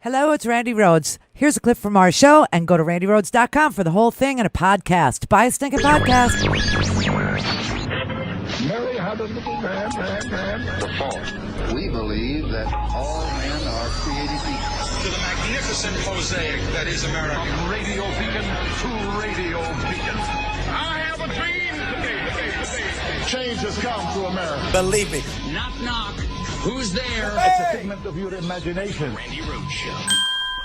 Hello, it's Randi Rhodes. Here's a clip from our show, and go to randyrhodes.com for the whole thing and a podcast. Buy a stinking podcast. Mary had a little lamb. The fall. We believe that all men are created equal. To the magnificent mosaic that is America. From radio beacon to radio beacon. I have a dream today. Change has come to America. Believe me. Knock, knock. Who's there? It's a figment of your imagination. Randi Rhodes Show.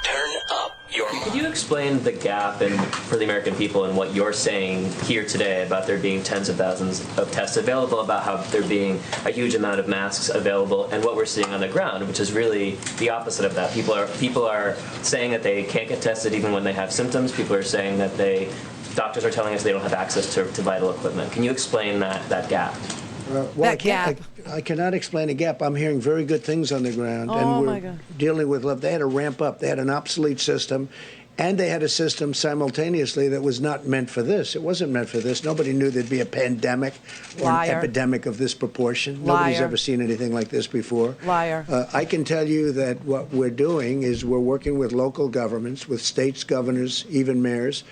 Turn up your... Could you explain the gap for the American people and what you're saying here today about there being tens of thousands of tests available, about how there being a huge amount of masks available, and what we're seeing on the ground, which is really the opposite of that. People are saying that they can't get tested even when they have symptoms. People are saying that doctors are telling us they don't have access to vital equipment. Can you explain that gap? That gap. I cannot explain a gap. I'm hearing very good things on the ground, Oh, and my we're God. dealing with love. They had to ramp up. They had an obsolete system, and they had a system simultaneously that was not meant for this. It wasn't meant for this. Nobody knew there'd be a pandemic or Liar. an epidemic of this proportion. Liar. Nobody's ever seen anything like this before. Liar. I can tell you that what we're doing is we're working with local governments, with states, governors, even mayors,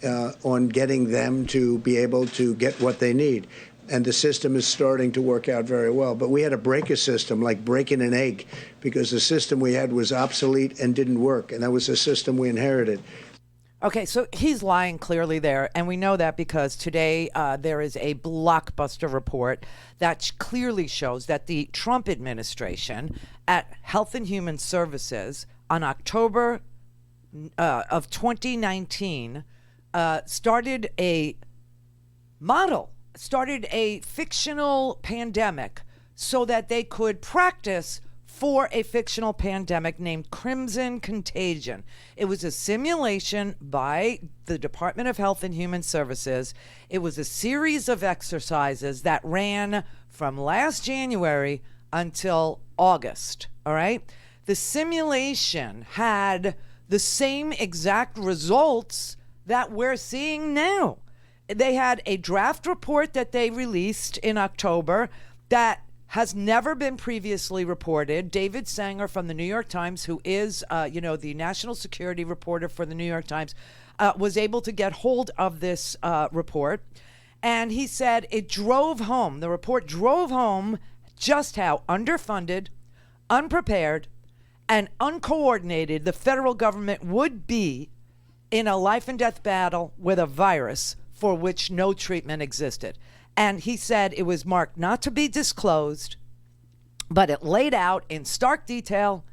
on getting them to be able to get what they need. And the system is starting to work out very well. But we had to break a system, like breaking an egg, because the system we had was obsolete and didn't work. And that was the system we inherited. Okay, so he's lying clearly there, and we know that because today there is a blockbuster report that clearly shows that the Trump administration at Health and Human Services on October of 2019 started a fictional pandemic so that they could practice for a fictional pandemic named Crimson Contagion. It was a simulation by the Department of Health and Human Services. It was a series of exercises that ran from last January until August, all right? The simulation had the same exact results that we're seeing now. They had a draft report that they released in October that has never been previously reported. David Sanger from the New York Times, who is, the national security reporter for the New York Times, was able to get hold of this report. And he said the report drove home just how underfunded, unprepared, and uncoordinated the federal government would be in a life and death battle with a virus for which no treatment existed. And he said it was marked not to be disclosed, but it laid out in stark detail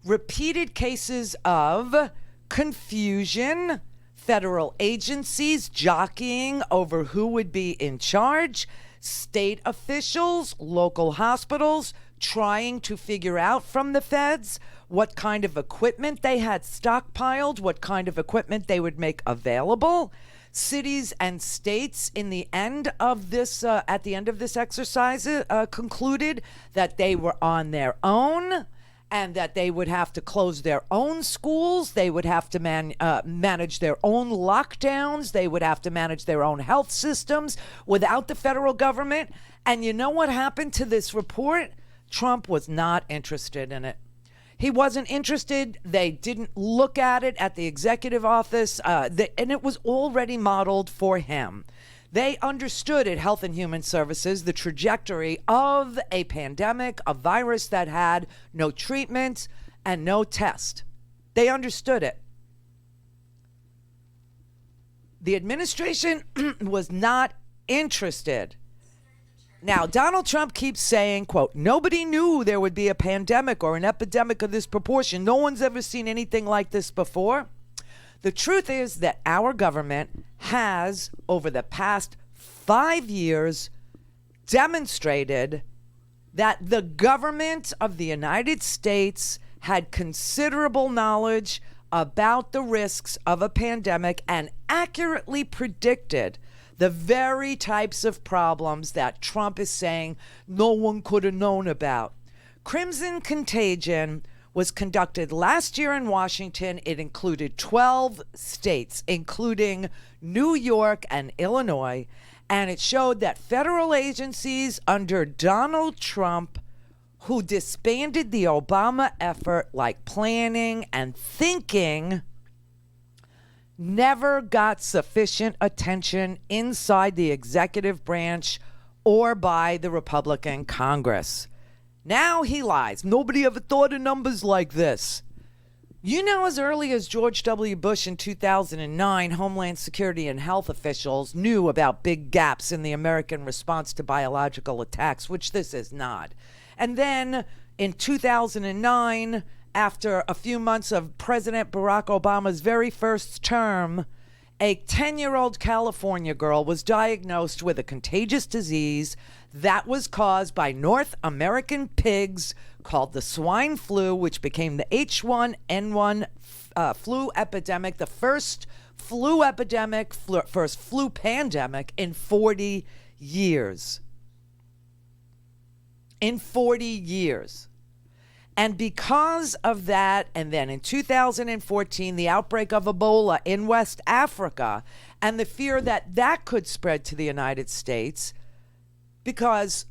repeated cases of confusion, federal agencies jockeying over who would be in charge, state officials, local hospitals trying to figure out from the feds what kind of equipment they had stockpiled, what kind of equipment they would make available. Cities and states at the end of this exercise concluded that they were on their own and that they would have to close their own schools. They would have to manage their own lockdowns. They would have to manage their own health systems without the federal government. And you know what happened to this report? Trump was not interested in it. He wasn't interested. They didn't look at it at the executive office, and it was already modeled for him. They understood at Health and Human Services the trajectory of a pandemic, a virus that had no treatment and no test. They understood it. The administration was not interested. Now, Donald Trump keeps saying, quote, nobody knew there would be a pandemic or an epidemic of this proportion. No one's ever seen anything like this before. The truth is that our government has, over the past 5 years, demonstrated that the government of the United States had considerable knowledge about the risks of a pandemic and accurately predicted the very types of problems that Trump is saying no one could have known about. Crimson Contagion was conducted last year in Washington. It included 12 states, including New York and Illinois, and it showed that federal agencies under Donald Trump who disbanded the Obama effort like planning and thinking, never got sufficient attention inside the executive branch or by the Republican Congress. Now he lies. Nobody ever thought of numbers like this. You know, as early as George W. Bush in 2009, Homeland Security and health officials knew about big gaps in the American response to biological attacks, which this is not. And then in 2009, after a few months of President Barack Obama's very first term, a 10-year-old California girl was diagnosed with a contagious disease that was caused by North American pigs called the swine flu, which became the H1N1 flu epidemic, the first flu epidemic, first flu pandemic in 40 years. In 40 years. And because of that, and then in 2014, the outbreak of Ebola in West Africa, and the fear that that could spread to the United States, because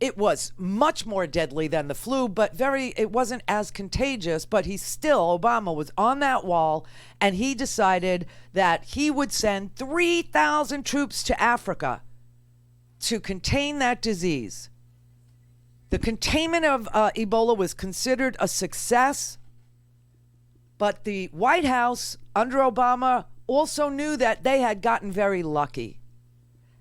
it was much more deadly than the flu, but it wasn't as contagious, but Obama was on that wall, and he decided that he would send 3,000 troops to Africa to contain that disease. The containment of Ebola was considered a success, but the White House under Obama also knew that they had gotten very lucky.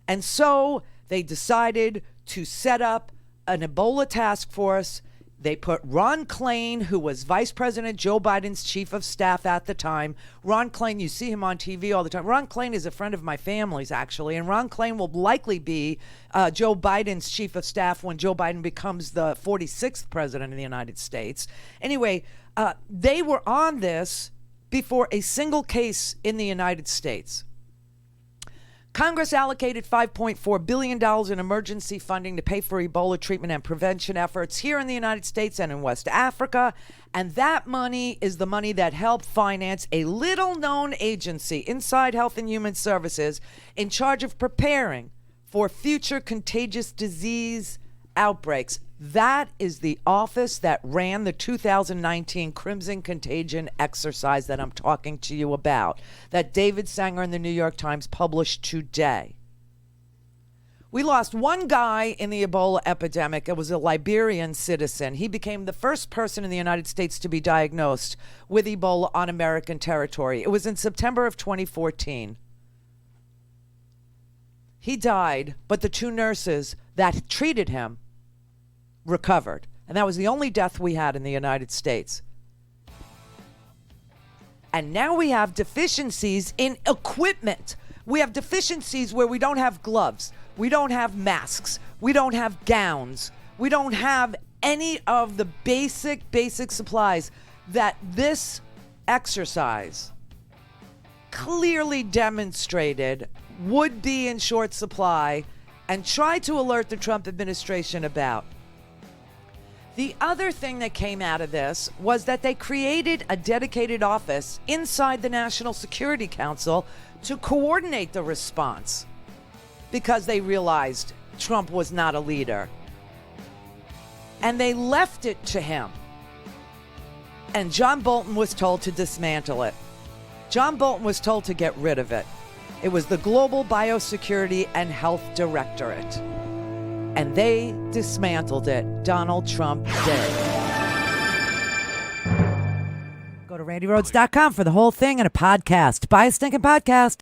And so they decided to set up an Ebola task force. They put Ron Klain, who was Vice President Joe Biden's chief of staff at the time. Ron Klain, you see him on TV all the time. Ron Klain is a friend of my family's, actually, and Ron Klain will likely be Joe Biden's chief of staff when Joe Biden becomes the 46th president of the United States. Anyway, they were on this before a single case in the United States. Congress allocated $5.4 billion in emergency funding to pay for Ebola treatment and prevention efforts here in the United States and in West Africa. And that money is the money that helped finance a little-known agency inside Health and Human Services in charge of preparing for future contagious disease outbreaks. That is the office that ran the 2019 Crimson Contagion exercise that I'm talking to you about, that David Sanger in the New York Times published today. We lost one guy in the Ebola epidemic. It was a Liberian citizen. He became the first person in the United States to be diagnosed with Ebola on American territory. It was in September of 2014. He died, but the two nurses that treated him recovered. And that was the only death we had in the United States. And now we have deficiencies in equipment. We have deficiencies where we don't have gloves. We don't have masks. We don't have gowns. We don't have any of the basic supplies that this exercise clearly demonstrated would be in short supply and tried to alert the Trump administration about. The other thing that came out of this was that they created a dedicated office inside the National Security Council to coordinate the response because they realized Trump was not a leader. And they left it to him. And John Bolton was told to dismantle it. John Bolton was told to get rid of it. It was the Global Biosecurity and Health Directorate. And they dismantled it. Donald Trump did. Go to RandiRhodes.com for the whole thing and a podcast. Buy a stinking podcast.